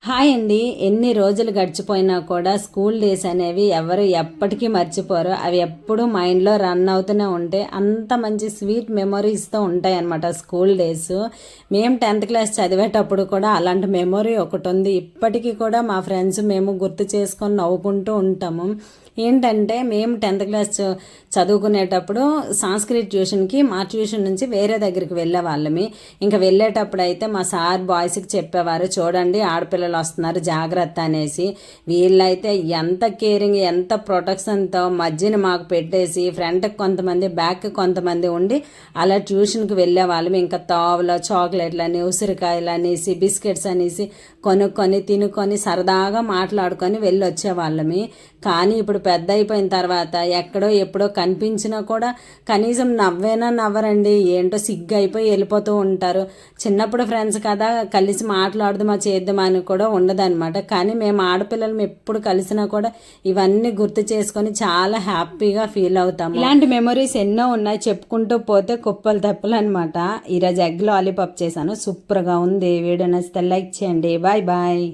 Hi అండి. ఎన్ని రోజులు గడిచిపోయినా కూడా స్కూల్ డేస్ అనేవి ఎవరు ఎప్పటికీ మర్చిపోరు. అవి ఎప్పుడూ మైండ్లో రన్ అవుతూనే ఉంటాయి. అంత మంచి స్వీట్ మెమొరీస్తో ఉంటాయి అన్నమాట స్కూల్ డేస్. మేము 10th క్లాస్ చదివేటప్పుడు కూడా అలాంటి మెమొరీ ఒకటి ఉంది. ఇప్పటికీ కూడా మా ఫ్రెండ్స్ మేము గుర్తు చేసుకొని నవ్వుకుంటూ ఉంటాము. ఏంటంటే మేము 10th క్లాస్ చదువుకునేటప్పుడు సంస్కృత్ ట్యూషన్కి మా ట్యూషన్ నుంచి వేరే దగ్గరికి వెళ్ళే వాళ్ళమి. ఇంకా వెళ్ళేటప్పుడు అయితే మా సార్ బాయ్స్కి చెప్పేవారు, చూడండి ఆడపిల్లలు వస్తున్నారు జాగ్రత్త అనేసి. వీళ్ళైతే ఎంత కేరింగ్ ఎంత ప్రొటెక్షన్తో మధ్యన మాకు పెట్టేసి ఫ్రంట్కి కొంతమంది బ్యాక్కి కొంతమంది ఉండి అలా ట్యూషన్కి వెళ్ళే వాళ్ళం. ఇంకా తావులు చాక్లెట్లు అని ఉసిరికాయలు అనేసి బిస్కెట్స్ అనేసి కొనుక్కొని తినుకొని సరదాగా మాట్లాడుకొని వెళ్ళి వచ్చేవాళ్ళమి. కానీ ఇప్పుడు పెద్ద అయిపోయిన తర్వాత ఎక్కడో ఎప్పుడో కనిపించినా కూడా కనీసం నవ్వేనా నవ్వరండి. ఏంటో సిగ్గు అయిపోయి వెళ్ళిపోతూ ఉంటారు. చిన్నప్పుడు ఫ్రెండ్స్ కదా కలిసి మాట్లాడదామా చేద్దామా అని కూడా ఉండదన్నమాట. కానీ మేము ఆడపిల్లలు ఎప్పుడు కలిసినా కూడా ఇవన్నీ గుర్తు చేసుకొని చాలా హ్యాపీగా ఫీల్ అవుతాము. ఇలాంటి మెమొరీస్ ఎన్నో ఉన్నాయి, చెప్పుకుంటూ పోతే కుప్పలు తప్పులు అనమాట. ఈరోజు ఎగ్ లాలీపాప్ చేశాను, సూపర్గా ఉంది. వీడియో నచ్చితే లైక్ చేయండి. Bye bye.